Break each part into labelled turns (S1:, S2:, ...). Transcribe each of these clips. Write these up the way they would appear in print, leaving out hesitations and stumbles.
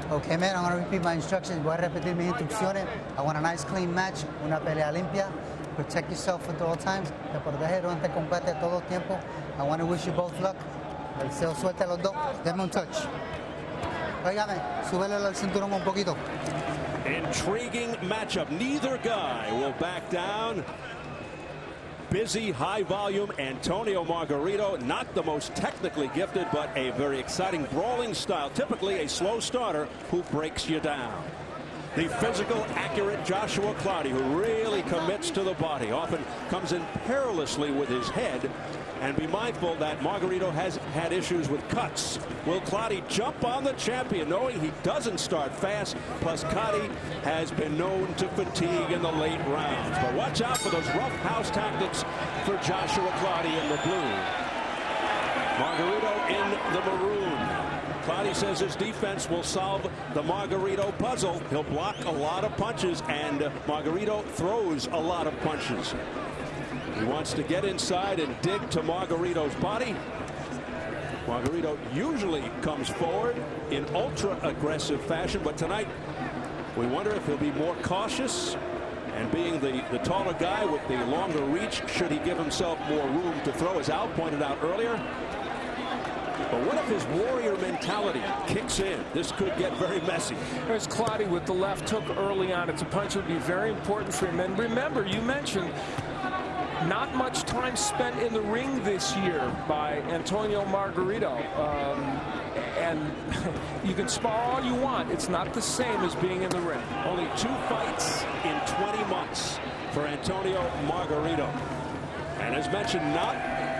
S1: Okay, man, I'm going to repeat my instructions. Voy a repetir mis instrucciones. I want a nice, clean match, una pelea limpia. Protect yourself at all times. Te protege durante el combate todo el tiempo. I want to wish you both luck. Deseo suerte a los dos. Denme un touch. Óigame, súbele el cinturón un poquito.
S2: Intriguing matchup. Neither guy will back down. Busy, high volume Antonio Margarito, not the most technically gifted, but a very exciting brawling style. Typically a slow starter who breaks you down. The physical, accurate Joshua Clottey, who really commits to the body, often comes in perilously with his head. And be mindful that Margarito has had issues with cuts. Will Clottey jump on the champion, knowing he doesn't start fast? Plus, Clottey has been known to fatigue in the late rounds. But watch out for those rough house tactics for Joshua Clottey in the blue. Margarito in the maroon. Clottey says his defense will solve the Margarito puzzle. He'll block a lot of punches, and Margarito throws a lot of punches. He wants to get inside and dig to Margarito's body. Margarito usually comes forward in ultra-aggressive fashion, but tonight we wonder if he'll be more cautious, and being the taller guy with the longer reach, should he give himself more room to throw, as Al pointed out earlier. But what if his warrior mentality kicks in? This could get very messy.
S3: There's Clottey with the left hook early on. It's a punch that would be very important for him. And remember, you mentioned not much time spent in the ring this year by Antonio Margarito. And you can spar all you want. It's not the same as being in the ring.
S2: Only 2 fights in 20 months for Antonio Margarito. And as mentioned, not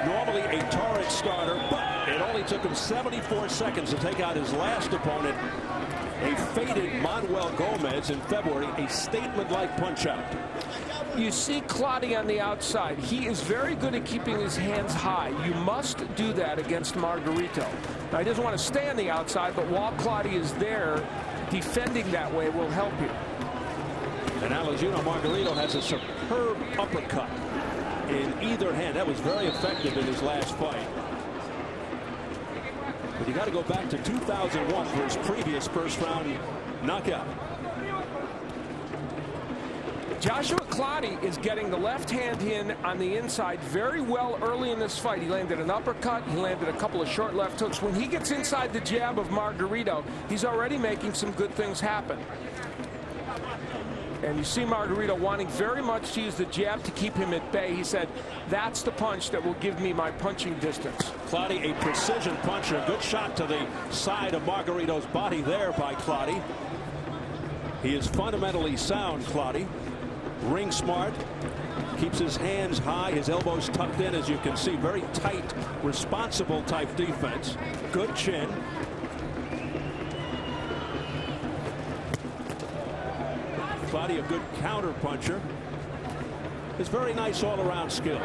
S2: normally a torrid starter, but it only took him 74 seconds to take out his last opponent, a faded Manuel Gomez, in February, a statement-like punch-out.
S3: You see Clottey on the outside. He is very good at keeping his hands high. You must do that against Margarito. Now, he doesn't want to stay on the outside, but while Clottey is there, defending that way will help you.
S2: And now, as you know, Margarito has a superb uppercut in either hand. That was very effective in his last fight. But you got to go back to 2001 for his previous first-round knockout.
S3: Joshua Clottey is getting the left hand in on the inside very well early in this fight. He landed an uppercut. He landed a couple of short left hooks. When he gets inside the jab of Margarito, he's already making some good things happen. And you see Margarito wanting very much to use the jab to keep him at bay. He said, that's the punch that will give me my punching distance.
S2: Clottey, a precision puncher. Good shot to the side of Margarito's body there by Clottey. He is fundamentally sound, Clottey. Ring smart. Keeps his hands high, his elbows tucked in, as you can see. Very tight, responsible type defense. Good chin. Clottey, a good counter puncher. It's very nice all-around skills.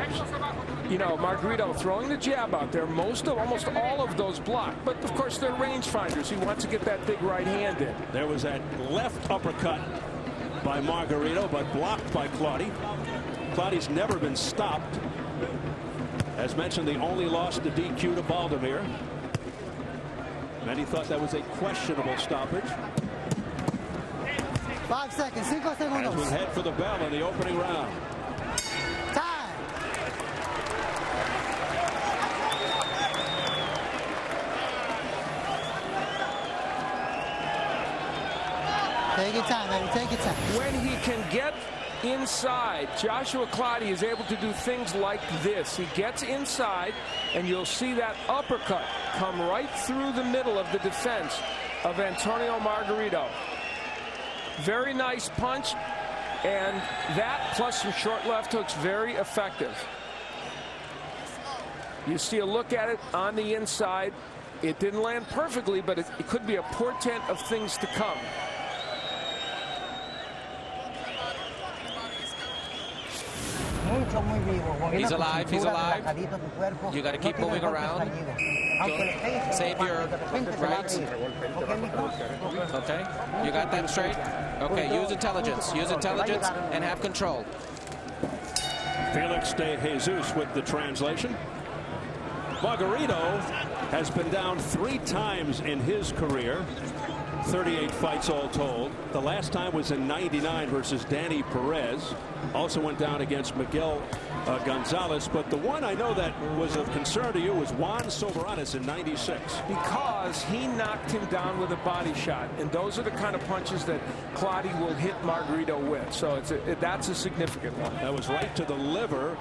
S3: You know, Margarito throwing the jab out there, almost all of those blocked, but of course they're rangefinders. He wants to get that big right hand in.
S2: There was that left uppercut by Margarito, but blocked by Clottey. Clottey's never been stopped. As mentioned, the only loss to DQ to Baldomir. Many thought that was a questionable stoppage.
S1: 5 seconds, 5 segundos.
S2: As we head for the bell in the opening round.
S1: Time. Take your time, baby. Take your time.
S3: When he can get inside, Joshua Clottey is able to do things like this. He gets inside, and you'll see that uppercut come right through the middle of the defense of Antonio Margarito. Very nice punch, and that plus some short left hooks, very effective. You see a look at it on the inside. It didn't land perfectly, but it could be a portent of things to come.
S4: He's alive. He's alive. You got to keep moving around. Save your rights. Okay. You got that straight? Okay. Use intelligence. Use intelligence and have control.
S2: Felix de Jesus with the translation. Margarito has been down 3 times in his career. 38 fights all told. The last time was in '99 versus Danny Perez. Also went down against Miguel Gonzalez. But the one I know that was of concern to you was Juan Soberanes in '96.
S3: Because he knocked him down with a body shot. And those are the kind of punches that Clottey will hit Margarito with. So that's a significant one.
S2: That was right to the liver.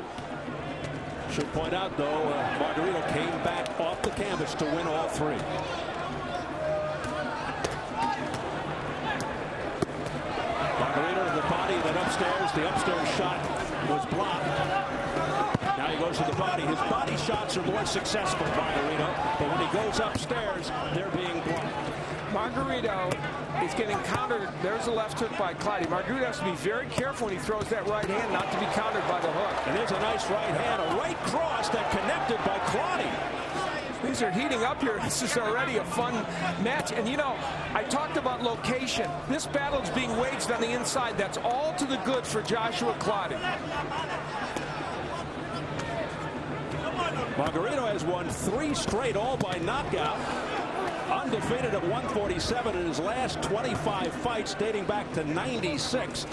S2: Should point out, though, Margarito came back off the canvas to win all three. Margarito to the body, then upstairs. The upstairs shot was blocked. Now he goes to the body. His body shots are more successful, Margarito. But when he goes upstairs, they're being blocked.
S3: Margarito is getting countered. There's a left hook by Clottey. Margarito has to be very careful when he throws that right hand not to be countered by the hook.
S2: And there's a nice right hand, a right cross that connected by Clottey.
S3: These are heating up here. This is already a fun match. And, you know, I talked about location. This battle is being waged on the inside. That's all to the good for Joshua Clottey.
S2: Margarito has won 3 straight, all by knockout. Undefeated at 147 in his last 25 fights dating back to '96.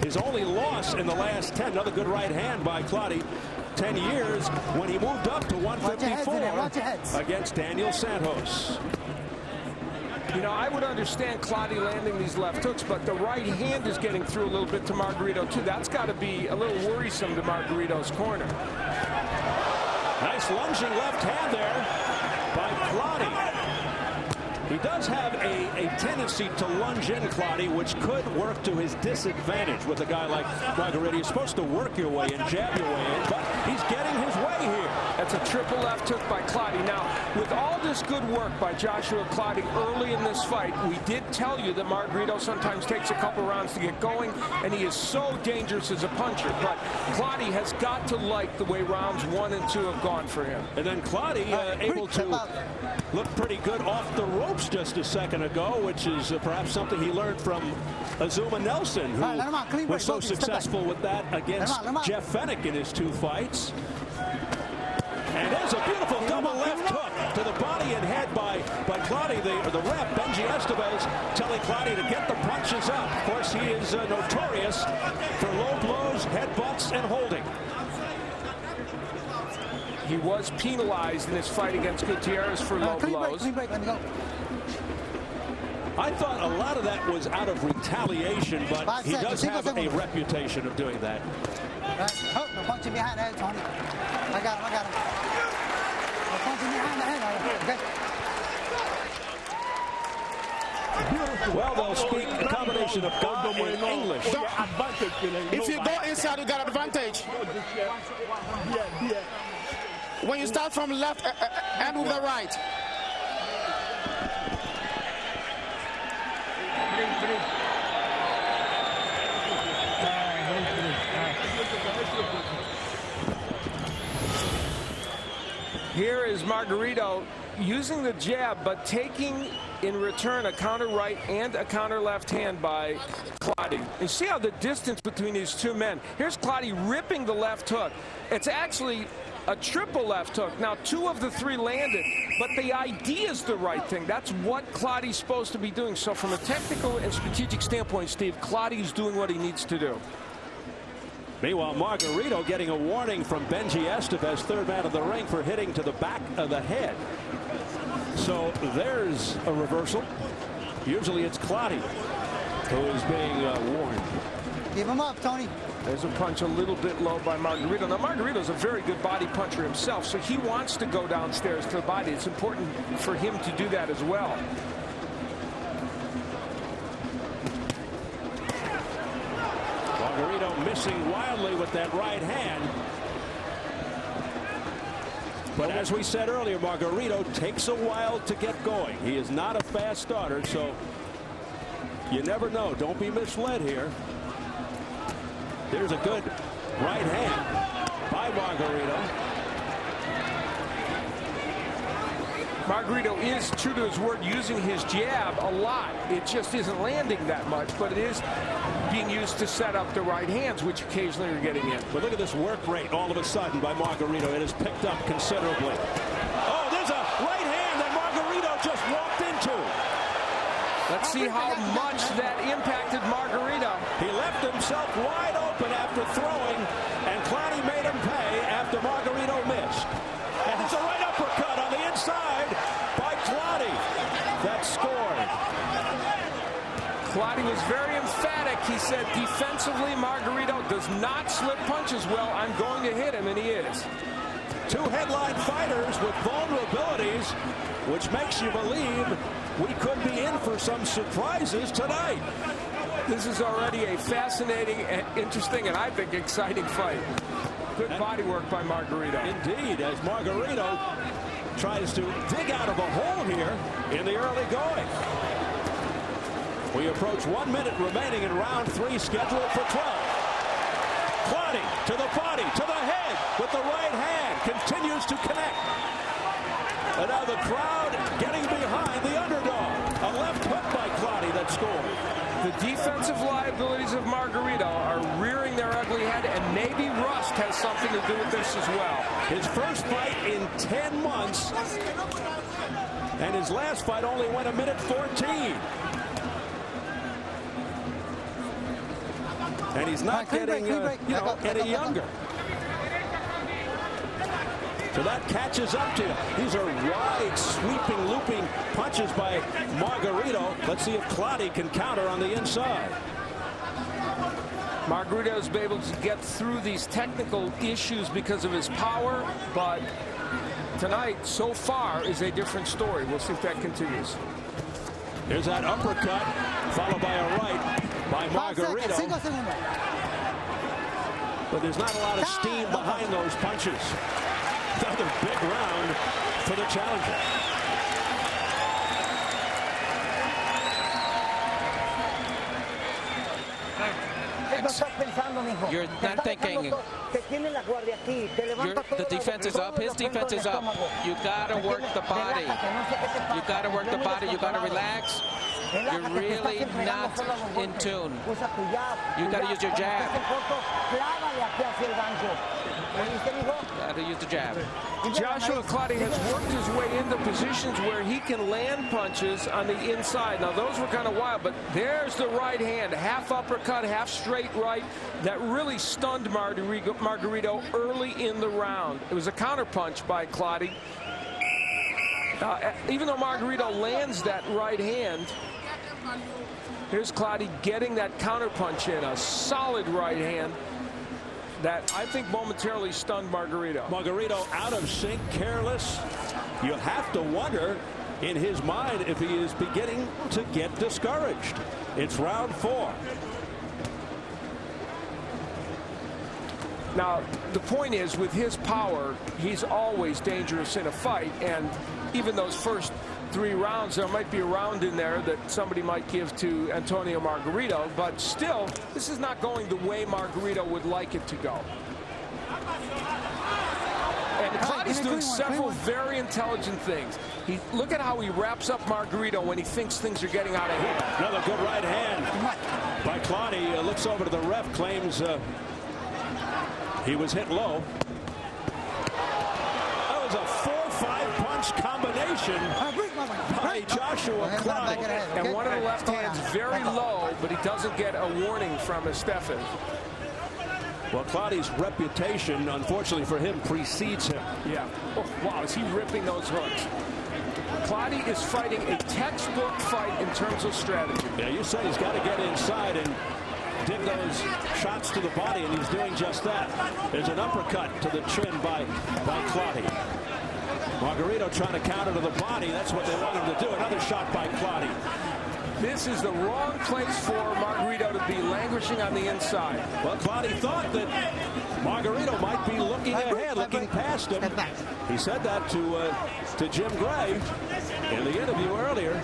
S2: His only loss in the last 10. Another good right hand by Clottey. 10 years when he moved up to 154 against Daniel Santos.
S3: You know, I would understand Clottey landing these left hooks, but the right hand is getting through a little bit to Margarito, too. That's got to be a little worrisome to Margarito's corner.
S2: Nice lunging left hand there by Clottey. He does have a tendency to lunge in, Clottey, which could work to his disadvantage with a guy like Margarito. You're supposed to work your way in, jab your way in, but he's getting his way here.
S3: That's a triple left hook by Clottey. Now, with all this good work by Joshua Clottey early in this fight, we did tell you that Margarito sometimes takes a couple rounds to get going, and he is so dangerous as a puncher. But Clottey has got to like the way rounds 1 and 2 have gone for him.
S2: And then Clottey able to look pretty good off the ropes just a second ago, which is perhaps something he learned from Azuma Nelson, who was so successful with that against Jeff Fennick in his 2 fights. And there's a beautiful double left hook to the body and head by Clottey. The ref, Benji Estevez, telling Clottey to get the punches up. Of course, he is notorious for low blows, headbutts, and holding.
S3: He was penalized in his fight against Gutierrez for low blows.
S2: I thought a lot of that was out of retaliation, but he does have a reputation of doing that.
S1: No punching behind the head, Tony. I got him. No punching behind the head. Okay.
S2: Well, they'll speak a combination of God and English.
S5: If you go inside, you got advantage. When you start from left and with the right.
S3: Here is Margarito using the jab, but taking in return a counter right and a counter left hand by Clottey. You see how the distance between these 2 men. Here's Clottey ripping the left hook. It's actually a triple left hook. Now, 2 of the 3 landed, but the idea is the right thing. That's what Clottey's supposed to be doing. So from a technical and strategic standpoint, Steve, Clottey's doing what he needs to do.
S2: Meanwhile, Margarito getting a warning from Benji Estevez, 3rd man of the ring, for hitting to the back of the head. So there's a reversal. Usually it's Clottey who is being warned.
S1: Give him up, Tony.
S3: There's a punch a little bit low by Margarito. Now, Margarito's a very good body puncher himself, so he wants to go downstairs to the body. It's important for him to do that as well.
S2: Margarito missing wildly with that right hand. But as we said earlier, Margarito takes a while to get going. He is not a fast starter, so you never know. Don't be misled here. There's a good right hand by Margarito.
S3: Margarito is true to his word, using his jab a lot. It just isn't landing that much, but it is being used to set up the right hands, which occasionally are getting in.
S2: But look at this work rate all of a sudden by Margarito. It has picked up considerably. Oh, there's a right hand that Margarito just walked into.
S3: Let's see how much that impacted Margarito.
S2: He left himself wide open after throwing, and Clottey made him pay after Margarito missed. And it's a right uppercut on the inside by Clottey. That scored.
S3: Clottey was very emphatic. He said defensively, Margarito does not slip punches well. I'm going to hit him, and he is.
S2: Two headline fighters with vulnerabilities, which makes you believe we could be in for some surprises tonight.
S3: This is already a fascinating and interesting and I think exciting fight. Good body work by Margarito.
S2: Indeed, as Margarito tries to dig out of a hole here in the early going. We approach 1 minute remaining in round 3, scheduled for 12. Clottey to the body, to the head with the right hand, continues to connect. And now the crowd getting behind the underdog. A left hook by Clottey that scored.
S3: The defensive liabilities of Margarito are rearing their ugly head, and maybe rust has something to do with this as well.
S2: His first fight in 10 months, and his last fight only went 1 minute 14. And he's not getting any younger. So that catches up to him. These are wide, sweeping, looping punches by Margarito. Let's see if Clottey can counter on the inside.
S3: Margarito's been able to get through these technical issues because of his power, but tonight, so far, is a different story. We'll see if that continues.
S2: There's that uppercut, followed by a right by Margarito. But there's not a lot of steam behind those punches. Another big round for the challenger.
S4: You're not thinking. The defense is up. His defense is up. You gotta work the body. You gotta work the body. You gotta relax. You're really not in tune. You gotta use your jab. Gotta use the jab.
S3: Joshua Clottey has worked his way into positions where he can land punches on the inside. Now those were kind of wild, but there's the right hand, half uppercut, half straight right, that really stunned Margarito early in the round. It was a counter punch by Clottey. Even though Margarito lands that right hand, here's Clottey getting that counter punch in, a solid right hand that I think momentarily stunned Margarito.
S2: Margarito out of sync, careless. You have to wonder in his mind if he is beginning to get discouraged. It's round 4.
S3: Now, the point is, with his power, he's always dangerous in a fight, and even those first 3 rounds, there might be a round in there that somebody might give to Antonio Margarito, but still, this is not going the way Margarito would like it to go. And Clottey's doing several very intelligent things. Look at how he wraps up Margarito when he thinks things are getting out of hand.
S2: Another good right hand by Clottey. Looks over to the ref, claims he was hit low. That was a 4-5 punch combination by Joshua Clottey.
S3: And one of the left hands very low, but he doesn't get a warning from Estefan.
S2: Well, Clottey's reputation, unfortunately for him, precedes him.
S3: Yeah. Oh, wow, is he ripping those hooks? Clottey is fighting a textbook fight in terms of strategy.
S2: Yeah, you say he's got to get inside and dig those shots to the body, and he's doing just that. There's an uppercut to the chin by Clottey. Margarito trying to counter to the body. That's what they want him to do. Another shot by Clottey.
S3: This is the wrong place for Margarito to be languishing on the inside.
S2: Well, Clottey thought that Margarito might be looking ahead, looking past him. He said that to Jim Gray in the interview earlier.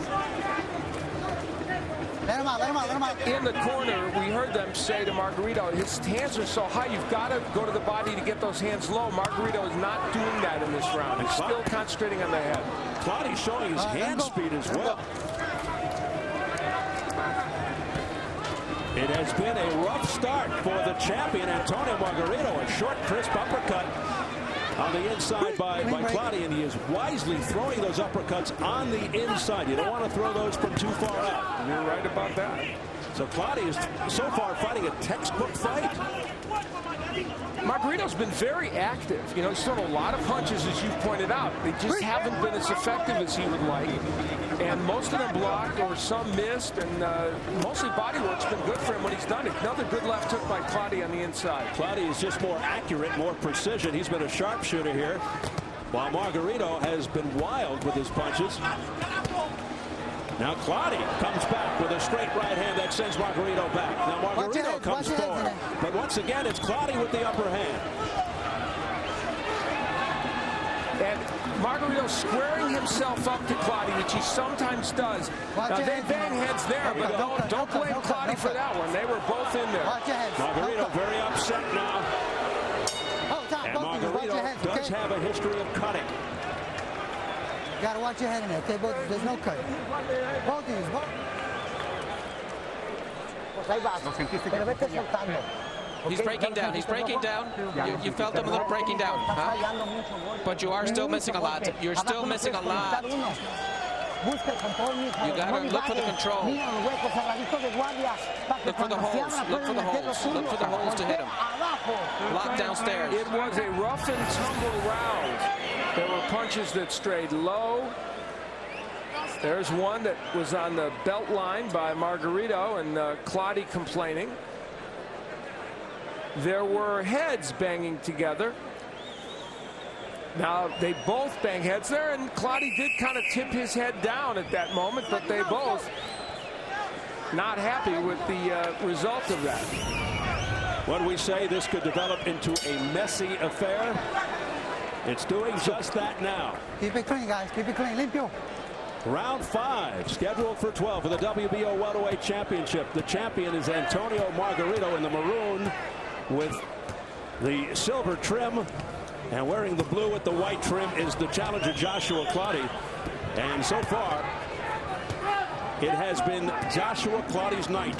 S3: In the corner, we heard them say to Margarito, his hands are so high, you've got to go to the body to get those hands low. Margarito is not doing that in this round. He's still concentrating on the head.
S2: Clottey's showing his hand speed as well. It has been a rough start for the champion, Antonio Margarito. A short, crisp uppercut on the inside by Clottey, and he is wisely throwing those uppercuts on the inside. You don't want to throw those from too far out.
S3: You're right about that.
S2: So Clottey is so far fighting a textbook fight.
S3: Margarito's been very active. You know, he's thrown a lot of punches, as you've pointed out. They just haven't been as effective as he would like. And most of them blocked or some missed, and mostly body work's been good for him when he's done it. Another good left hook by Clottey on the inside.
S2: Clottey is just more accurate, more precision. He's been a sharpshooter here, while Margarito has been wild with his punches. Now Clottey comes back with a straight right hand that sends Margarito back. Now Margarito comes forward, but once again it's Clottey with the upper hand.
S3: And Margarito squaring himself up to Clottey, which he sometimes does. Now they bang heads there, but don't blame Clottey for that one. They were both in there.
S2: Margarito very upset now. And Margarito does have a history of cutting.
S1: You gotta watch your head in there, okay? Both, there's no cut. Both of you.
S4: He's breaking down. He's breaking down. You felt him a little breaking down, huh? But you are still missing a lot. You're still missing a lot. You gotta look for the control. Look for the holes. Look for the holes. Look for the holes to hit him. Lock downstairs.
S3: It was a rough and tumble round. There were punches that strayed low. There's one that was on the belt line by Margarito, and Clottey complaining. There were heads banging together. Now they both bang heads there, and Clottey did kind of tip his head down at that moment, but they both not happy with the result of that.
S2: When we say this could develop into a messy affair, it's doing just that now.
S1: Keep it clean, guys. Keep it clean. Limpio.
S2: Round 5 scheduled for 12 for the WBO welterweight championship. The champion is Antonio Margarito in the maroon with the silver trim, and wearing the blue with the white trim is the challenger Joshua Clottey. And so far it has been Joshua Clottey's night.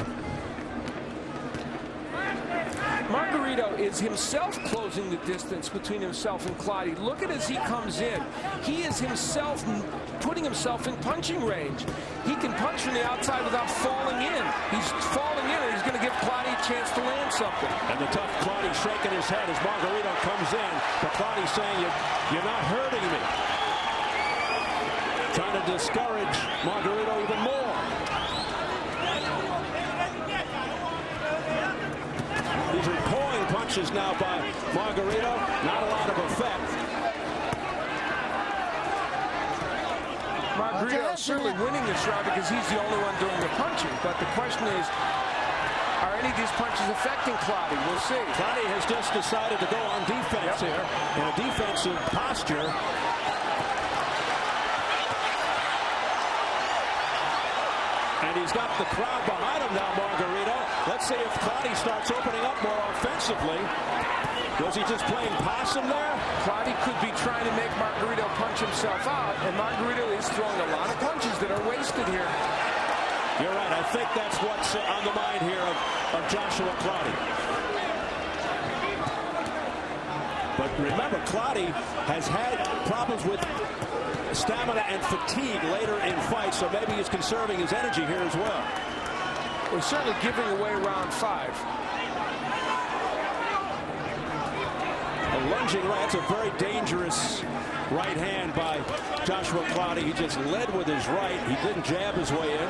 S3: Margarito is himself closing the distance between himself and Clottey. Look at as he comes in. He is himself putting himself in punching range. He can punch from the outside without falling in. He's falling in, and he's going to give Clottey a chance to land something.
S2: And the tough Clottey shaking his head as Margarito comes in. But Clottey saying, you're not hurting me. Trying to discourage Margarito even more. These are pawing punches now by Margarito. Not a lot of effect.
S3: Margarito is certainly winning this round because he's the only one doing the punching. But the question is, are any of these punches affecting Clottey? We'll see.
S2: Clottey has just decided to go on defense here in a defensive posture. And he's got the crowd behind him now, Margarito. Let's see if Clottey starts opening up more offensively. Was he just playing possum there?
S3: Clottey could be trying to make Margarito punch himself out, and Margarito is throwing a lot of punches that are wasted here.
S2: You're right. I think that's what's on the mind here of Joshua Clottey. But remember, Clottey has had problems with stamina and fatigue later in fights, so maybe he's conserving his energy here as well.
S3: We're certainly giving away round 5.
S2: A lunging right. That's a very dangerous right hand by Joshua Clottey. He just led with his right. He didn't jab his way in.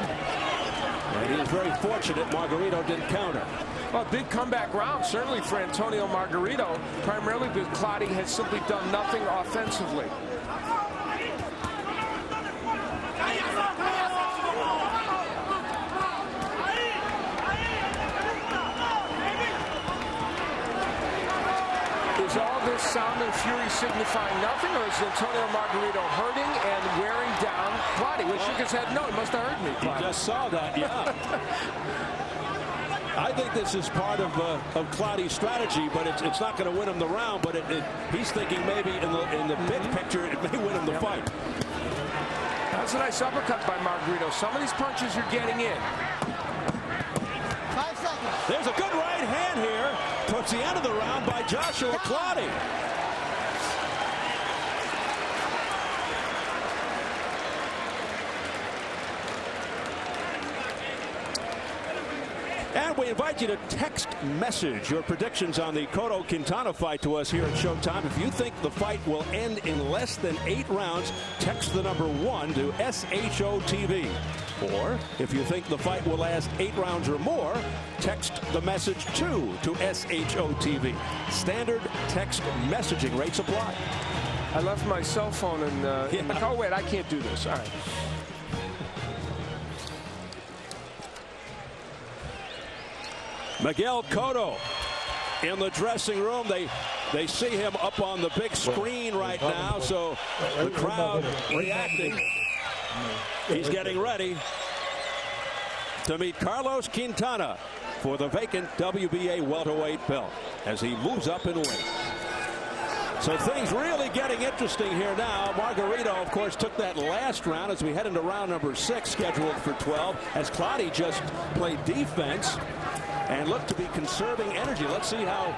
S2: And he is very fortunate Margarito didn't counter.
S3: Well, big comeback round, certainly for Antonio Margarito, primarily because Clottey has simply done nothing offensively. Is all this sound and fury signifying nothing, or is Antonio Margarito hurting and wearing down Clottey? Which shook his head, no, he must have heard me, Clottey.
S2: You just saw that, yeah. I think this is part of Clottey's strategy, but it's not going to win him the round. But he's thinking maybe in the big picture it may win him the fight.
S3: That's a nice uppercut by Margarito. Some of these punches you're getting in.
S1: 5 seconds.
S2: There's a good right hand here towards the end of the round by Joshua Clottey. And we invite you to text message your predictions on the Cotto Quintana fight to us here at Showtime. If you think the fight will end in less than 8 rounds, text the number 1 to SHOTV. Or if you think the fight will last 8 rounds or more, text the message 2 to SHOTV. Standard text messaging rates apply.
S3: I left my cell phone in oh wait, I can't do this. All right.
S2: Miguel Cotto in the dressing room. They see him up on the big screen right now, so the crowd reacting. He's getting ready to meet Carlos Quintana for the vacant WBA welterweight belt as he moves up in weight. So things really getting interesting here now. Margarito, of course, took that last round as we head into round number 6, scheduled for 12, as Clottey just played defense and looked to be conserving energy. Let's see how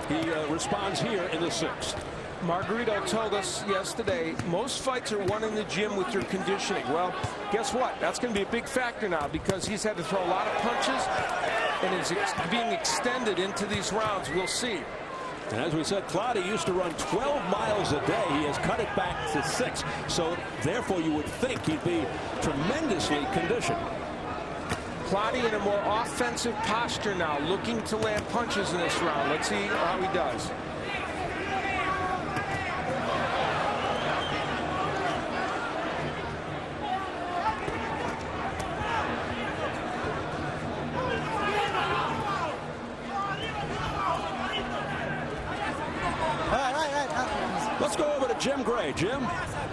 S2: he responds here in the 6th.
S3: Margarito told us yesterday most fights are won in the gym with your conditioning. Well, guess what? That's going to be a big factor now because he's had to throw a lot of punches and is being extended into these rounds. We'll see.
S2: And as we said, Clottey used to run 12 miles a day. He has cut it back to 6. So therefore you would think he'd be tremendously conditioned.
S3: Clottey in a more offensive posture now, looking to land punches in this round. Let's see how he does.
S2: Let's go over to Jim Gray. Jim?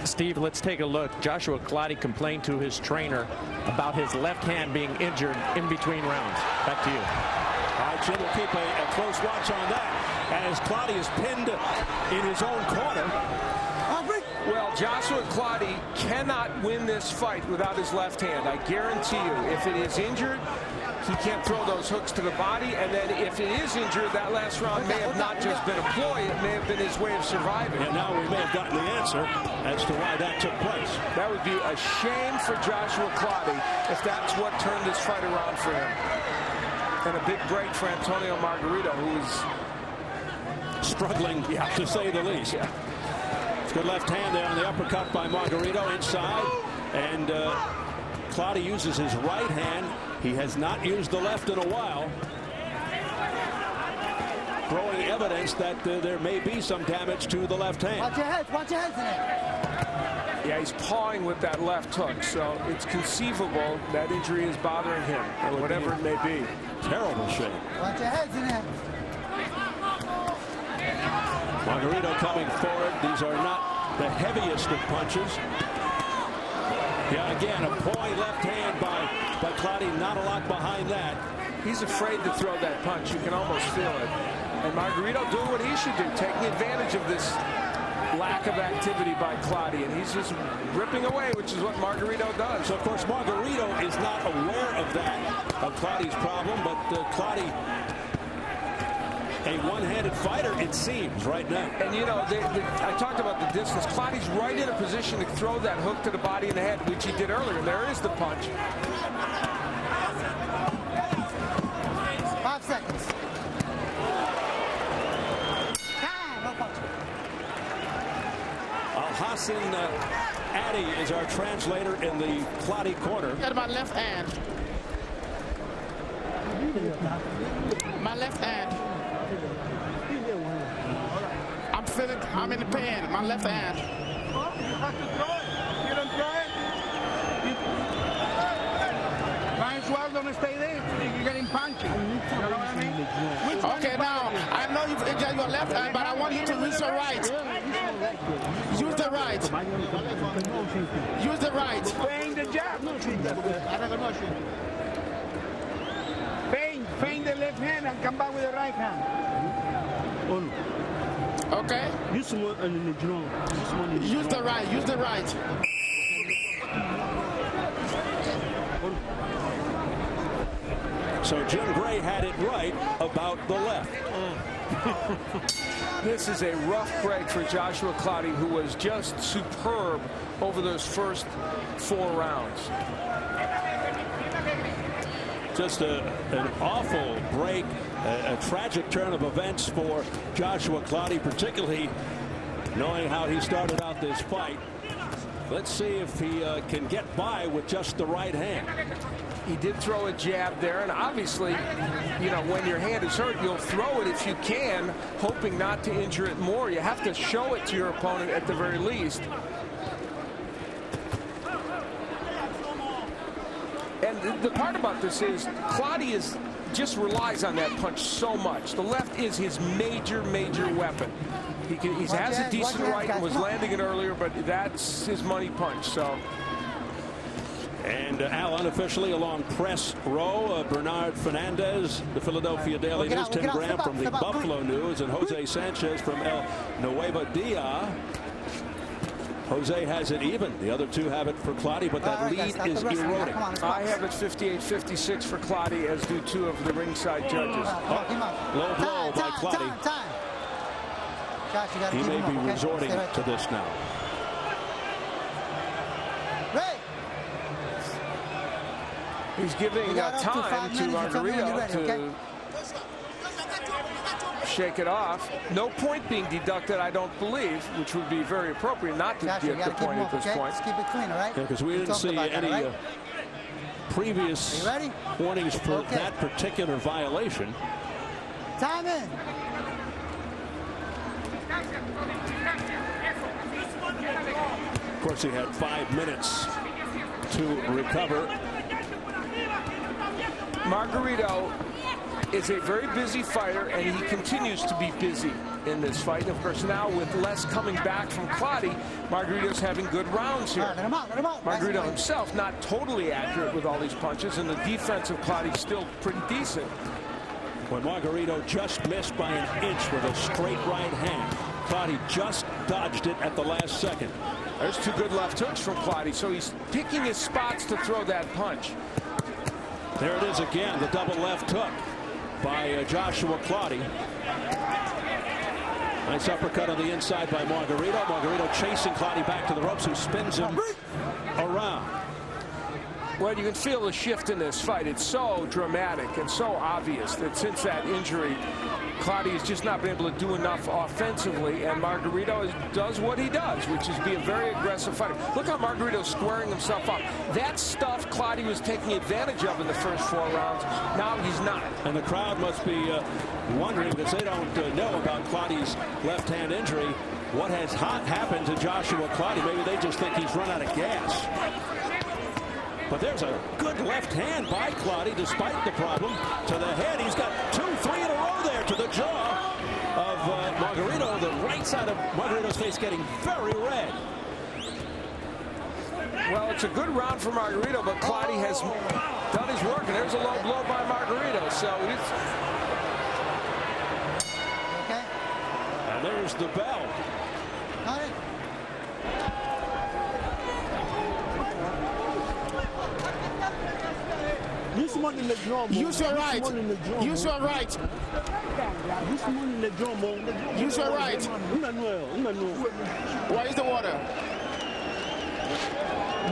S6: Steve, let's take a look. Joshua Clottey complained to his trainer about his left hand being injured in between rounds. Back to you.
S2: All right, Jim will keep a close watch on that as Clottey is pinned in his own corner.
S3: Well, Joshua Clottey cannot win this fight without his left hand. I guarantee you, if it is injured, he can't throw those hooks to the body. And then if it is injured, that last round may have not just been a ploy, it may have been his way of surviving.
S2: And now we may have gotten the answer as to why that took place.
S3: That would be a shame for Joshua Clottey if that's what turned this fight around for him. And a big break for Antonio Margarito, who's
S2: struggling, to say the least.
S3: Yeah.
S2: Good left hand there on the uppercut by Margarito inside. And Clottey uses his right hand. He has not used the left in a while. Growing evidence that there may be some damage to the left hand.
S1: Watch your heads in it.
S3: Yeah, he's pawing with that left hook, so it's conceivable that injury is bothering him, whatever it may be.
S2: Terrible shape.
S1: Watch your heads in it.
S2: Margarito coming forward. These are not the heaviest of punches. Yeah, again, a pawing left hand by Clottey. Not a lot behind that.
S3: He's afraid to throw that punch. You can almost feel it. And Margarito doing what he should do, taking advantage of this lack of activity by Clottey. And he's just ripping away, which is what Margarito does.
S2: So, of course, Margarito is not aware of that, of Clottey's problem, but Clottey, a one-handed fighter, it seems, right now.
S3: And, you know, I talked about the distance. Clottey's right in a position to throw that hook to the body and the head, which he did earlier. And there is the punch.
S1: 5 seconds.
S2: Hassan Addy is our translator in the Clottey corner.
S5: At my left hand. My left hand. I'm feeling, I'm in the pain. My left hand.
S7: You have to throw it. You don't throw it. Might as well don't stay there. You're getting punchy. You know what I mean?
S5: Okay, now, I know you've injured your left hand, but I want you to use your right. Use the right. Use the right.
S7: Feign the jab. Feign the left hand and come back with the right hand.
S5: Okay. Use the right. Use the right.
S2: So Jim Gray had it right about the left.
S3: This is a rough break for Joshua Clottey, who was just superb over those first 4 rounds.
S2: Just an awful break, a tragic turn of events for Joshua Clottey, particularly knowing how he started out this fight. Let's see if he can get by with just the right hand.
S3: He did throw a jab there, and obviously, you know, when your hand is hurt, you'll throw it if you can, hoping not to injure it more. You have to show it to your opponent at the very least. And the part about this is Clottey just relies on that punch so much. The left is his major weapon. He has a decent right and was landing it earlier, but that's his money punch. So.
S2: And Al, unofficially along press row, Bernard Fernandez, the Philadelphia Daily News, Tim Graham from the Buffalo News, and Jose Sanchez from El Nuevo Dia. Jose has it even. The other two have it for Clottey, but that lead is eroding.
S3: I have it 58-56 for Clottey, as do two of the ringside judges.
S2: Low blow by Clottey. He may be resorting to this now.
S3: He's giving time to Margarito to shake it off. No point being deducted, I don't believe, which would be very appropriate not to get the point at this point.
S1: Just keep it clean, all right?
S2: Yeah, because we didn't see any previous warnings for that particular violation.
S1: Time in.
S2: Of course, he had 5 minutes to recover.
S3: Margarito is a very busy fighter, and he continues to be busy in this fight. And of course, now with less coming back from Clottey, Margarito's having good rounds here. Margarito himself not totally accurate with all these punches, and the defense of Clottey's still pretty decent.
S2: When Margarito just missed by an inch with a straight right hand, Clottey just dodged it at the last second.
S3: There's two good left hooks from Clottey, so he's picking his spots to throw that punch.
S2: There it is again, the double left hook by Joshua Clottey. Nice uppercut on the inside by Margarito. Margarito chasing Clottey back to the ropes, who spins him around.
S3: Well, you can feel the shift in this fight. It's so dramatic and so obvious that since that injury, Clottey has just not been able to do enough offensively, and Margarito does what he does, which is be a very aggressive fighter. Look how Margarito's squaring himself up. That stuff Clottey was taking advantage of in the first 4 rounds. Now he's not.
S2: And the crowd must be wondering, because they don't know about Clottey's left hand injury, what has happened to Joshua Clottey. Maybe they just think he's run out of gas. But there's a good left hand by Clottey, despite the problem. To the head, he's got 2-3 in a row there to the jaw of Margarito. The right side of Margarito's face getting very red.
S3: Well, it's a good round for Margarito, but Clottey has done his work, and there's a low blow by Margarito. So it's...
S1: Okay.
S2: And there's the bell.
S1: All right.
S7: Use one in the drum.
S5: Use your right. Use your right.
S7: Use one in the drum.
S5: Use your right. Where is the water?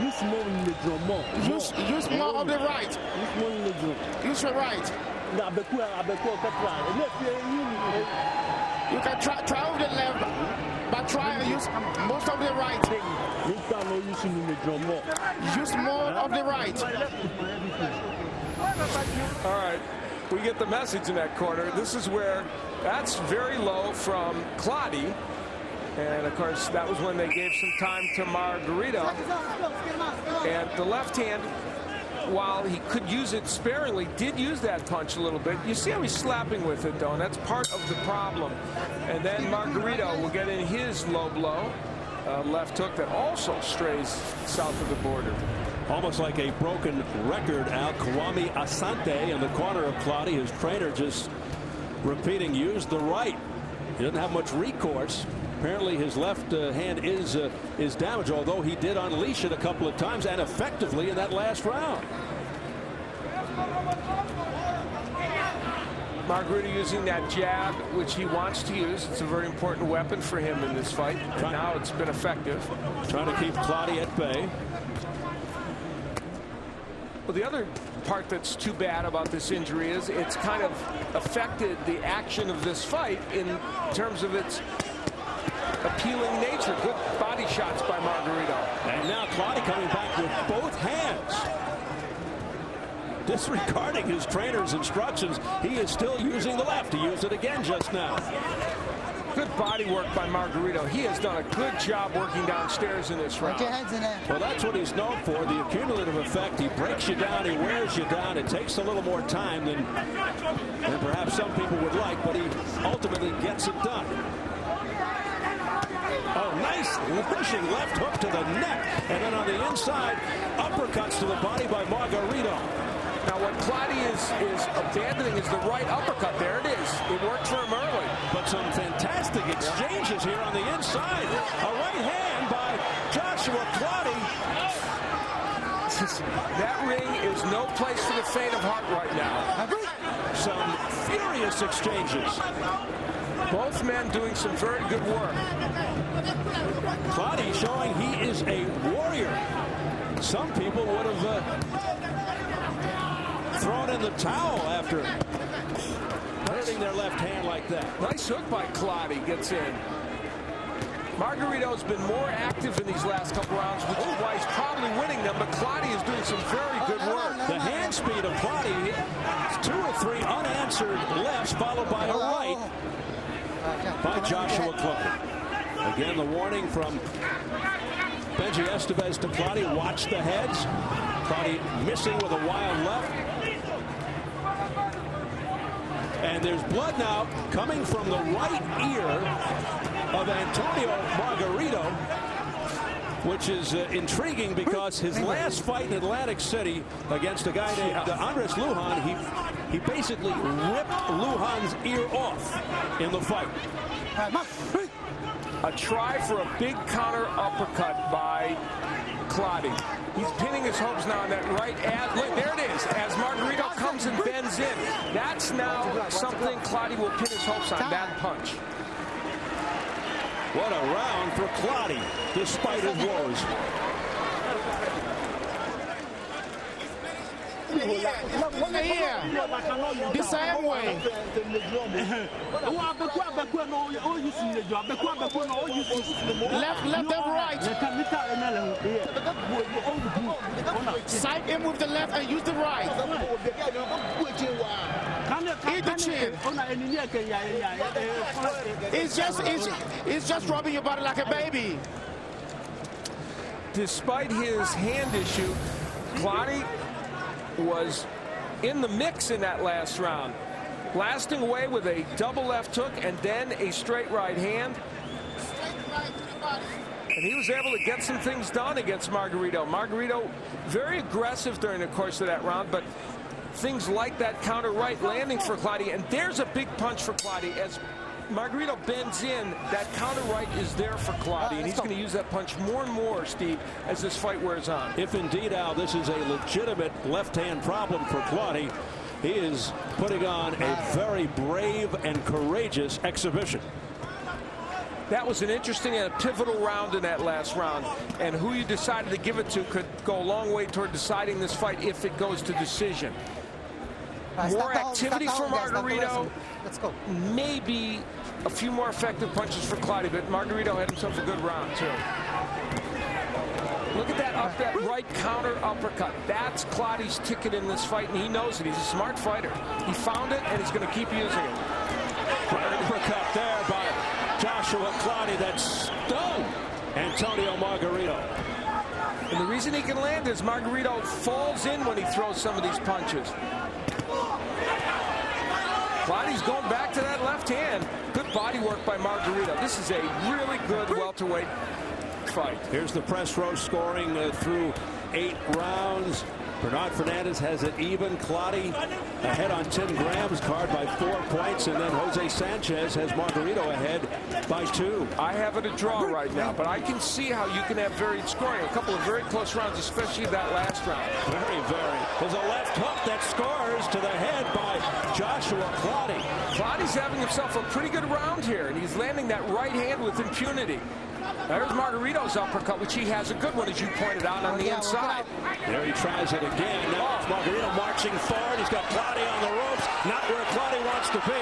S7: Use more in the drum.
S5: Use more of the right.
S7: Use more in the drum.
S5: Use your right. You can try with the left, but try and use most of the right. Use more of the right.
S3: All right, we get the message in that corner. This is where that's very low from Clottey. And of course, that was when they gave some time to Margarito. And the left hand, while he could use it sparingly, did use that punch a little bit. You see how he's slapping with it, though, and that's part of the problem. And then Margarito will get in his low blow, left hook that also strays south of the border.
S2: Almost like a broken record, Al. Kwame Asante in the corner of Clottey. His trainer just repeating, use the right. He doesn't have much recourse. Apparently his left hand is damaged, although he did unleash it a couple of times and effectively in that last round.
S3: Margarito using that jab, which he wants to use. It's a very important weapon for him in this fight. And now it's been effective.
S2: Trying to keep Clottey at bay.
S3: Well, the other part that's too bad about this injury is it's kind of affected the action of this fight in terms of its appealing nature. Good body shots by Margarito.
S2: And now Clottey coming back with both hands. Disregarding his trainer's instructions, he is still using the left. He used it again just now.
S3: Good body work by Margarito. He has done a good job working downstairs in this round.
S1: Put your hands in there.
S2: Well, that's what he's known for, the accumulative effect. He breaks you down, he wears you down. It takes a little more time than perhaps some people would like, but he ultimately gets it done. Oh, nice lunging left hook to the neck. And then on the inside, uppercuts to the body by Margarito.
S3: Now what Clottey is abandoning is the right uppercut. There it is. It worked for him early.
S2: But some fantastic exchanges here on the inside. A right hand by Joshua Clottey.
S3: That ring is no place for the faint of heart right now.
S2: Some furious exchanges.
S3: Both men doing some very good work.
S2: Clottey showing he is a warrior. Some people would have thrown in the towel after hurting their left hand like that.
S3: Nice hook by Clottey. Gets in. Margarito's been more active in these last couple rounds, which is why he's probably winning them, but Clottey is doing some very good work.
S2: The hand speed of Clottey, 2 or 3 unanswered lefts, followed by a right by Joshua Clottey. Again, the warning from Benji Estevez to Clottey. Watch the heads. Clottey missing with a wild left. And there's blood now coming from the right ear of Antonio Margarito, which is intriguing because his last fight in Atlantic City against a guy named Andres Lujan, he basically ripped Lujan's ear off in the fight.
S3: A try for a big counter uppercut by Clottey. He's pinning his hopes now on that right ad. Look, there it is. As Margarito comes and bends in. That's now something Clottey will pin his hopes on, that punch.
S2: What a round for Clottey, despite his woes.
S5: Here, the same way. Left and right. Side in with the left and use the right. Eat the chin. It's just rubbing your body like a baby.
S3: Despite his hand issue, Clottey was in the mix in that last round, blasting away with a double left hook and then a straight right hand. And he was able to get some things done against Margarito. Margarito very aggressive during the course of that round, but things like that counter right landing for Clottey. And there's a big punch for Clottey. As Margarito bends in, that counter right is there for Clottey, and he's going to use that punch more and more, Steve, as this fight wears on.
S2: If indeed, Al, this is a legitimate left-hand problem for Clottey, he is putting on a very brave and courageous exhibition.
S3: That was an interesting and a pivotal round in that last round, and who you decided to give it to could go a long way toward deciding this fight if it goes to decision. More activity for Margarito.
S1: Let's go.
S3: Maybe a few more effective punches for Clottey, but Margarito had himself a good round too. Look at that right counter uppercut. That's Clottey's ticket in this fight, and he knows it. He's a smart fighter. He found it, and he's going to keep using it.
S2: Uppercut there by Joshua Clottey that stunned Antonio Margarito.
S3: And the reason he can land is Margarito falls in when he throws some of these punches. Clottey's going back to that left hand. Good body work by Margarito. This is a really good welterweight fight.
S2: Here's the press row scoring through 8 rounds. Bernard Fernandez has it even. Clottey ahead on Tim Graham's card by 4 points, and then Jose Sanchez has Margarito ahead by 2.
S3: I have it a draw right now, but I can see how you can have varied scoring. A couple of very close rounds, especially that last round.
S2: Very. There's a left hook that scores to the head by Joshua Clottey.
S3: Clottey's having himself a pretty good round here, and he's landing that right hand with impunity. There's Margarito's uppercut, which he has a good one, as you pointed out, on the inside.
S2: There he tries it again. Now it's Margarito marching forward. He's got Clottey on the ropes, not where Clottey wants to be.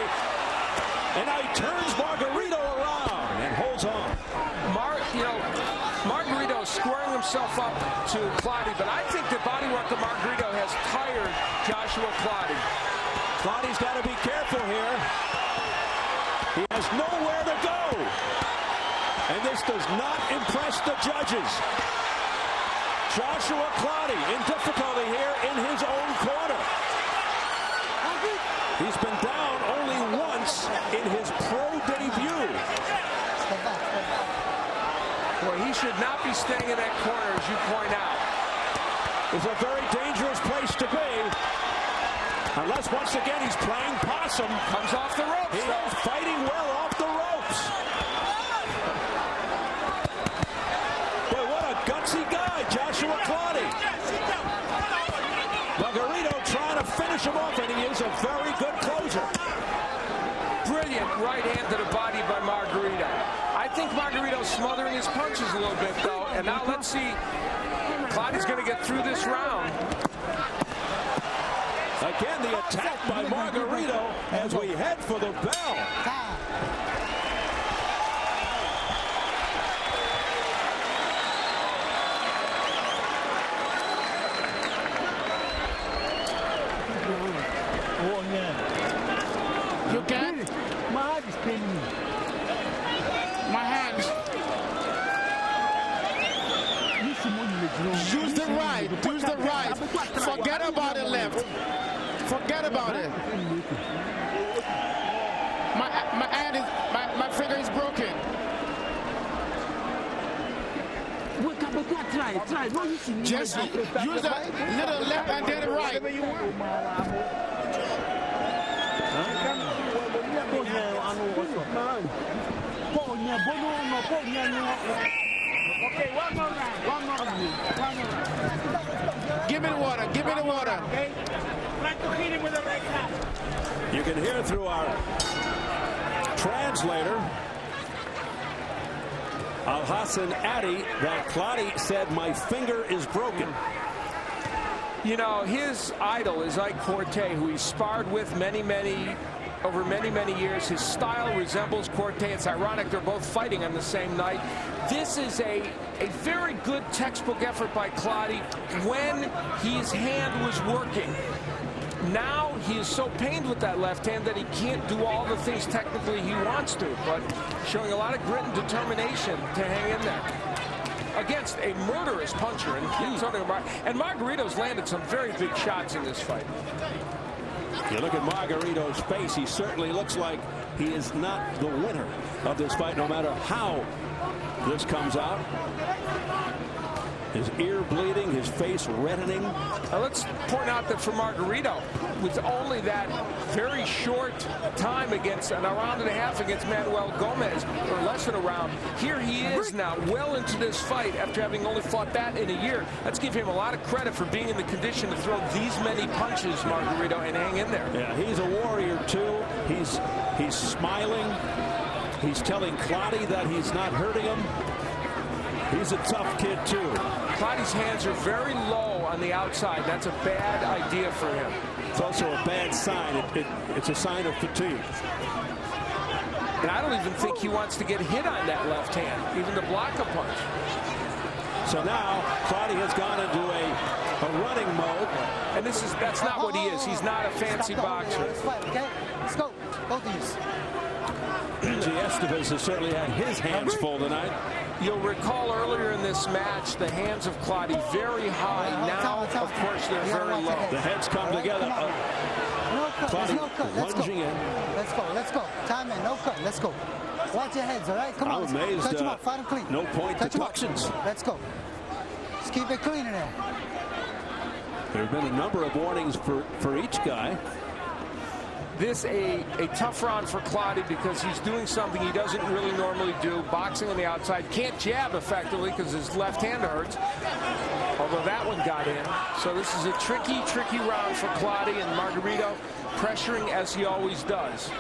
S2: And now he turns Margarito around and holds on.
S3: Margarito squaring himself up to Clottey, but I think the bodywork of Margarito has tired Joshua Clottey.
S2: Clottey's got to be careful here. He has nowhere to go. And this does not impress the judges. Joshua Clottey in difficulty here in his own corner. He's been down only once in his pro debut.
S3: Boy, he should not be staying in that corner, as you point out.
S2: It's a very dangerous place to be. Unless, once again, he's playing possum.
S3: Comes off the ropes.
S2: He is fighting well off the ropes. Boy, what a gutsy guy, Joshua Clottey. Margarito trying to finish him off, and he is a very good closer.
S3: Brilliant right hand to the body by Margarito. I think Margarito's smothering his punches a little bit, though. And now let's see. Clottey's going to get through this round.
S2: Again, the attack by Margarito as we head for the bell.
S5: You can? My heart is paining me. My hands. Use the right. Use the right. Forget about the left. Forget about it. My finger is broken. Try. Just use the little left and then the right.
S7: Okay, one more round.
S5: Give me the water. Give me the water.
S7: Okay? Try to hit him with the right hand.
S2: You can hear through our translator, Al-Hassan Addy, that Clottey said, "My finger is broken."
S3: You know, his idol is Ike Corte, who he sparred with over many years. His style resembles Corte. It's ironic they're both fighting on the same night. This is a very good textbook effort by Clottey when his hand was working. Now he is so pained with that left hand that he can't do all the things technically he wants to, but showing a lot of grit and determination to hang in there against a murderous puncher. And Margarito's landed some very big shots in this fight.
S2: You look at Margarito's face, he certainly looks like he is not the winner of this fight, no matter how this comes out. His ear bleeding, his face reddening.
S3: Now let's point out that for Margarito, with only that very short time against a round and a half against Manuel Gomez, or less than a round, here he is now well into this fight after having only fought that in a year. Let's give him a lot of credit for being in the condition to throw these many punches, Margarito, and hang in there.
S2: Yeah, he's a warrior too. He's smiling. He's telling Clottey that he's not hurting him. He's a tough kid too.
S3: Clottey's hands are very low on the outside. That's a bad idea for him.
S2: It's also a bad sign. It's a sign of fatigue.
S3: And I don't even think he wants to get hit on that left hand, even to block a punch.
S2: So now Clottey has gone into a running mode.
S3: And that's not what he is. He's not a fancy boxer.
S1: Okay, let's go. Both of you.
S2: Estevez has certainly had his hands full tonight.
S3: You'll recall earlier in this match, the hands of Clottey very high. Now, of course, they're very low.
S2: The heads come together. Clottey lunging in.
S1: Let's go. Time in, no cut. Let's go. Watch your heads, all right? Come on.
S2: I'm amazed.
S1: Touch him up, fight him clean.
S2: No point deductions.
S1: Let's go. Just keep it clean in there.
S2: There have been a number of warnings for each guy.
S3: This a tough round for Clottey because he's doing something he doesn't really normally do. Boxing on the outside. Can't jab effectively because his left hand hurts. Although that one got in. So this is a tricky round for Clottey, and Margarito pressuring as he always does.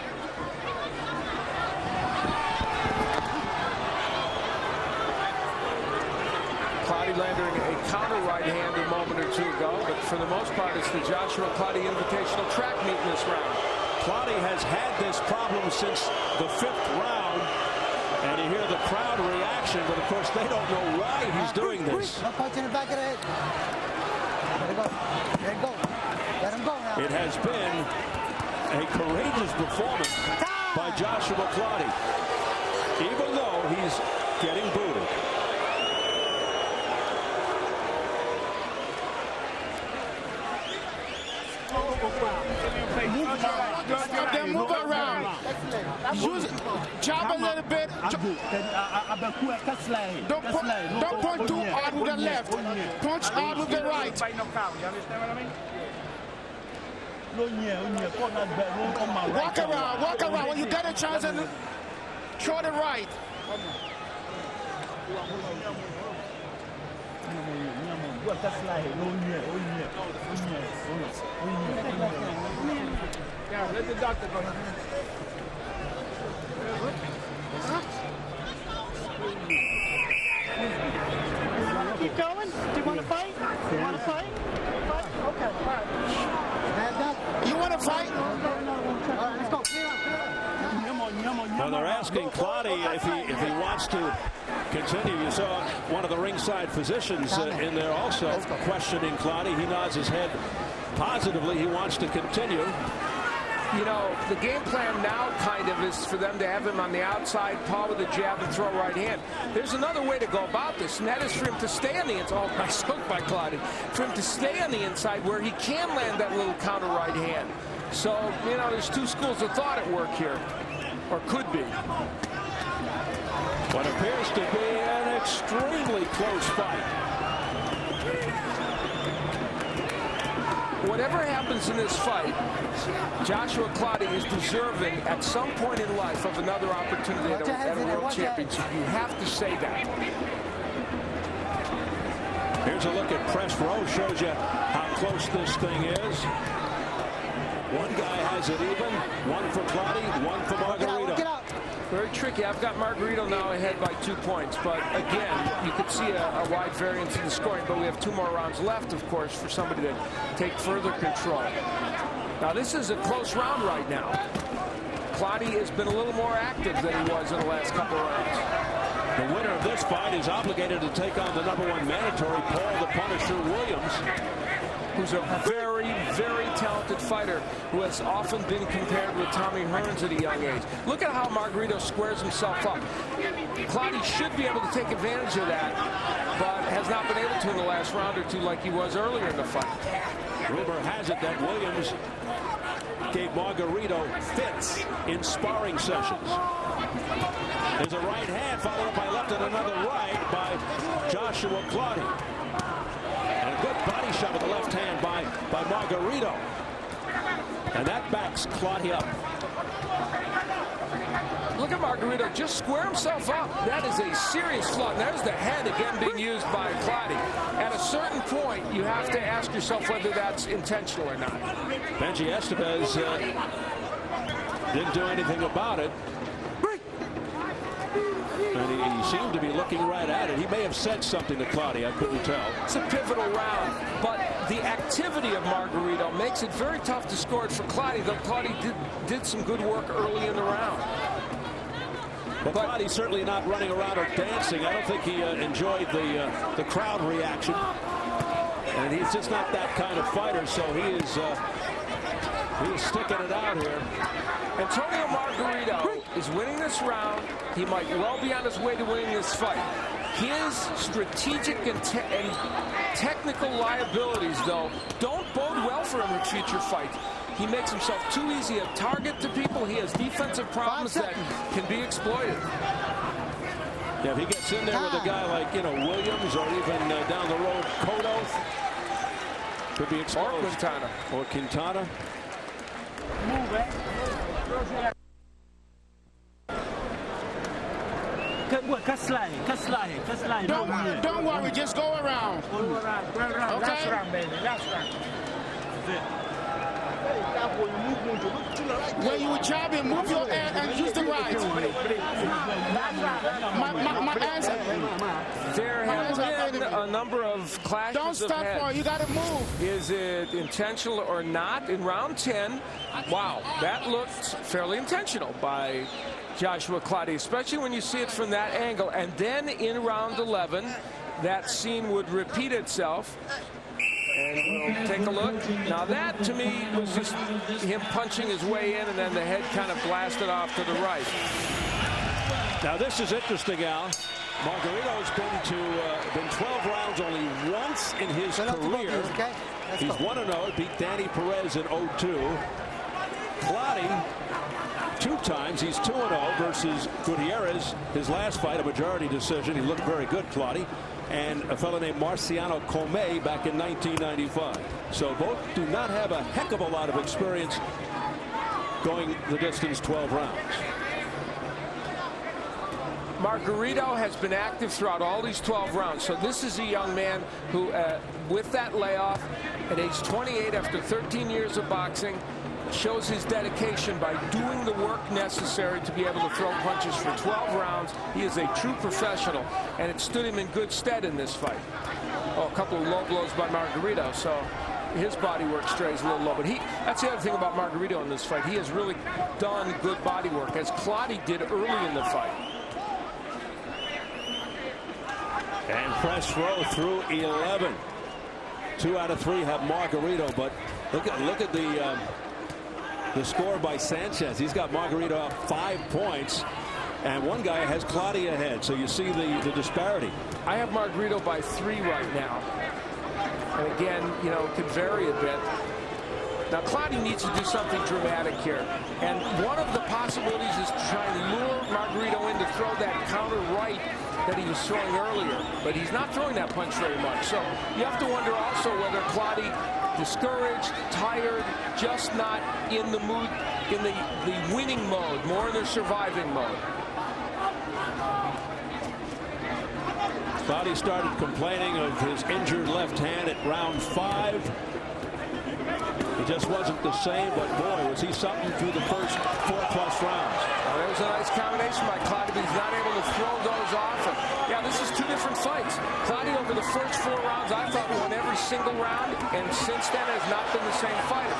S3: Clottey landing a counter right hand a moment or two ago, but for the most part, it's the Joshua Clottey Invitational track meet in this round.
S2: Clottey has had this problem since the 5th round, and you hear the crowd reaction, but of course they don't know why he's doing this.
S1: No punch in the back of the head. Let it go. Let it go. Let him go now.
S2: It has been a courageous performance by Joshua Clottey, even though he's getting booted.
S5: Move around. Use jab a little bit. Don't punch too hard with the left. Punch hard with the right. Walk around, walk around. When you get a chance, and throw the right.
S7: Yeah, let the doctor go.
S8: Keep going? Do you want to fight? Do you want to fight? Okay, all right.
S5: You want to fight?
S1: All right, let's go.
S2: Well, they're asking Clottey if he wants to continue. You saw one of the ringside physicians in there also questioning Clottey. He nods his head positively. He wants to continue.
S3: You know, the game plan now kind of is for them to have him on the outside, paw with a jab and throw right hand. There's another way to go about this, and that is for him to stay on the inside. Oh, nice hook by Clottey. For him to stay on the inside where he can land that little counter right hand. So, you know, there's two schools of thought at work here, or could be.
S2: What appears to be an extremely close fight.
S3: Whatever happens in this fight, Joshua Clottey is deserving at some point in life of another opportunity at a world championship. You have to say that.
S2: Here's a look at press row. Shows you how close this thing is. One guy has it even. One for Clottey, one for Margarito.
S3: Very tricky. I've got Margarito now ahead by 2 points, but again, you could see a wide variance in the scoring, but we have 2 more rounds left, of course, for somebody to take further control. Now, this is a close round right now. Clottey has been a little more active than he was in the last couple of rounds.
S2: The winner of this fight is obligated to take on the #1 mandatory, Paul the Punisher Williams,
S3: who's a very, very talented fighter who has often been compared with Tommy Hearns at a young age. Look at how Margarito squares himself up. Clottey should be able to take advantage of that, but has not been able to in the last round or two like he was earlier in the fight.
S2: Rumor has it that Williams gave Margarito fits in sparring sessions. There's a right hand followed up by left and another right by Joshua Clottey. And a good body shot with the left hand by Margarito. And that backs Clottey up.
S3: Look at Margarito just square himself up. That is a serious flaw. And there's the head again being used by Clottey. At a certain point, you have to ask yourself whether that's intentional or not.
S2: Benji Estevez didn't do anything about it. And he seemed to be looking right at it. He may have said something to Clottey. I couldn't tell.
S3: It's a pivotal round, but the activity of Margarito makes it very tough to score it for Clottey, though Clottey did some good work early in the round.
S2: But Clottey's certainly not running around or dancing. I don't think he enjoyed the crowd reaction. And he's just not that kind of fighter, so he is sticking it out here.
S3: Antonio Margarito is winning this round. He might well be on his way to winning this fight. His strategic and technical liabilities, though, don't bode well for him in future fights. He makes himself too easy a target to people. He has defensive problems that can be exploited.
S2: Yeah, if he gets in there with a guy like, Williams or even down the road, Cotto, could be exposed. Or Quintana.
S5: Don't worry, just go around.
S7: Go around.
S5: Okay?
S7: That's right, baby. That's right.
S5: When you jab and move your hand and use the right. My answer.
S3: There have been a number of clashes.
S5: Don't stop for it. You got to move.
S3: Is it intentional or not? In round 10, wow, that looked fairly intentional by Joshua Clottey, especially when you see it from that angle. And then in round 11, that scene would repeat itself. And we'll take a look. Now that, to me, was just him punching his way in, and then the head kind of blasted off to the right.
S2: Now this is interesting, Al. Margarito's been 12 rounds only once in his career. He's 1-0, beat Danny Perez in 0-2. Clottey, 2 times. He's 2-0 versus Gutierrez. His last fight, a majority decision. He looked very good, Clottey. And a fellow named Marciano Comey back in 1995. So both do not have a heck of a lot of experience going the distance 12 rounds.
S3: Margarito has been active throughout all these 12 rounds. So this is a young man who, with that layoff, at age 28 after 13 years of boxing, shows his dedication by doing the work necessary to be able to throw punches for 12 rounds. He is a true professional, and it stood him in good stead in this fight. Oh, a couple of low blows by Margarito, so his body work strays a little low. But that's the other thing about Margarito in this fight. He has really done good body work, as Clottey did early in the fight.
S2: And press row through 11. 2 out of 3 have Margarito, but look at the score by Sanchez. He's got Margarito up 5 points, and one guy has Clottey ahead. So you see the disparity.
S3: I have Margarito by 3 right now. And again, you know, it could vary a bit. Now, Clottey needs to do something dramatic here. And one of the possibilities is to try and lure Margarito in to throw that counter right that he was throwing earlier. But he's not throwing that punch very much. So you have to wonder also whether Clottey, discouraged, tired, just not in the mood, in the winning mode, more in the surviving mode.
S2: Clottey started complaining of his injured left hand at round 5. It just wasn't the same, but boy, was he something through the first 4+ rounds.
S3: Well, there was a nice combination by Clottey, but he's not able to throw those off. And, yeah, this is 2 different fights. Clottey over the first 4 rounds, I thought, won every single round, and since then has not been the same fighter.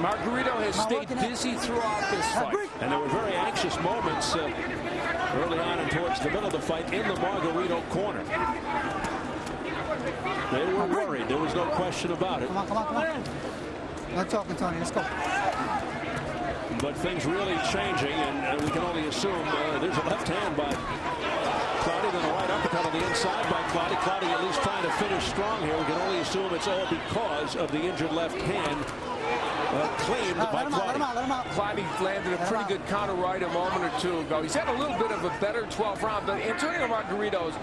S3: Margarito has stayed busy throughout this fight.
S2: And there were very anxious moments early on and towards the middle of the fight in the Margarito corner. They were worried. There was no question about it.
S1: Come on. No talking, Tony. Let's go.
S2: But things really changing, and we can only assume there's a left hand by Clottey, then a right uppercut on the inside by Clottey. Clottey at least trying to finish strong here. We can only assume it's all because of the injured left hand. Claimed by Clottey.
S3: Clottey landed a pretty good counter right a moment or 2 ago. He's had a little bit of a better 12 round, but Antonio Margarito's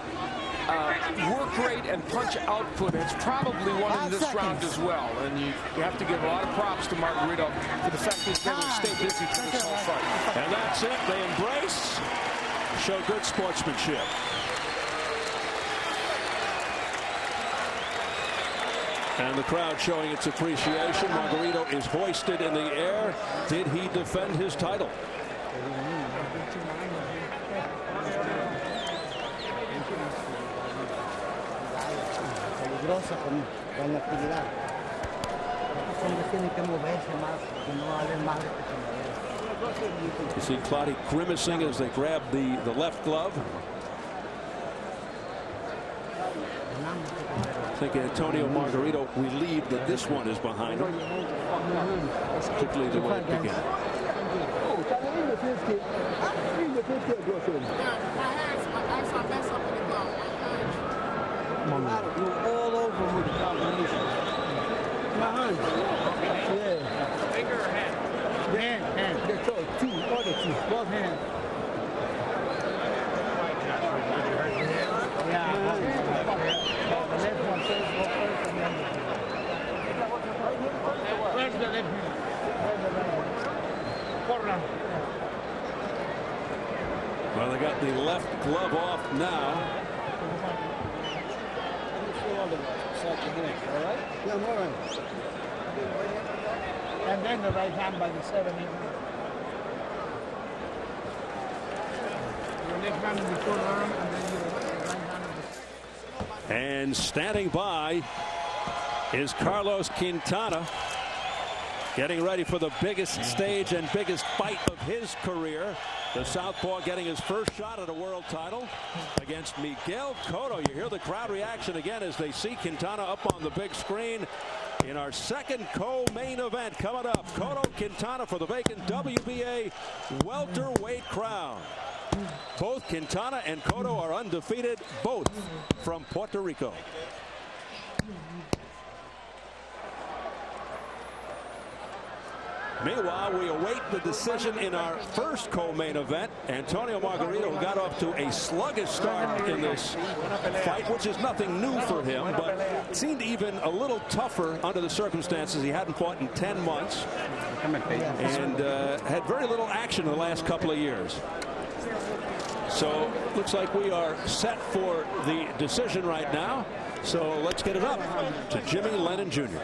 S3: work rate and punch output is probably one in this round as well. And you have to give a lot of props to Margarito for the fact that he's able to stay busy through this whole fight.
S2: And that's it. They embrace, show good sportsmanship. And the crowd showing its appreciation. Margarito is hoisted in the air. Did he defend his title? You see Clottey grimacing as they grab the left glove. I think Antonio Margarito relieved that this one is behind him, particularly the way it began.
S7: All over with the combination. My hands. Yeah.
S3: Finger or hand?
S7: Hand. That's all. 2, other 2. Both hands.
S2: Well, they got the left glove off now.
S7: upset your hand, all right? Yeah, I'm all right. And then the right hand by the 7, 8. Your left hand in the forearm, and then your right hand in the...
S2: And standing by is Carlos Quintana, getting ready for the biggest stage and biggest fight of his career. The southpaw getting his first shot at a world title against Miguel Cotto. You hear the crowd reaction again as they see Quintana up on the big screen in our second co-main event coming up. Cotto Quintana for the vacant WBA welterweight crown. Both Quintana and Cotto are undefeated, both from Puerto Rico. Meanwhile, we await the decision in our first co-main event. Antonio Margarito, who got off to a sluggish start in this fight, which is nothing new for him, but seemed even a little tougher under the circumstances. He hadn't fought in 10 months and had very little action in the last couple of years. So looks like we are set for the decision right now. So let's get it up to Jimmy Lennon Jr.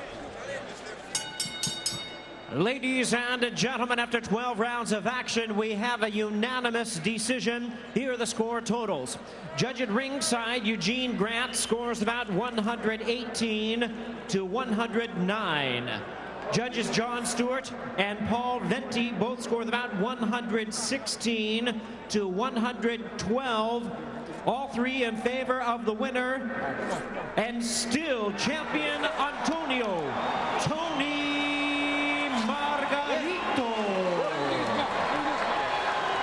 S9: Ladies and gentlemen, after 12 rounds of action, we have a unanimous decision. Here are the score totals. Judge at ringside, Eugene Grant, scores about 118 to 109. Judges John Stewart and Paul Venti both scored about 116 to 112. All three in favor of the winner, and still champion Antonio Margarito.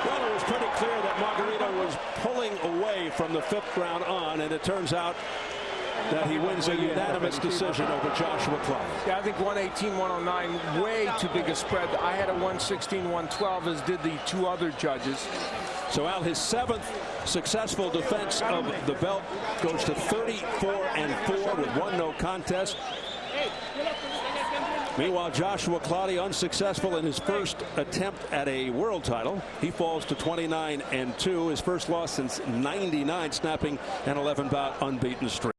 S2: Well, it was pretty clear that Margarito was pulling away from the 5th round on, and it turns out that he wins a unanimous decision over Joshua Clottey.
S3: Yeah, I think 118, 109, way too big a spread. I had a 116, 112, as did the 2 other judges.
S2: So Al, his 7th successful defense of the belt goes to 34-4 with 1 no contest. Meanwhile, Joshua Clottey unsuccessful in his first attempt at a world title. He falls to 29-2, his first loss since '99, snapping an 11-bout unbeaten streak.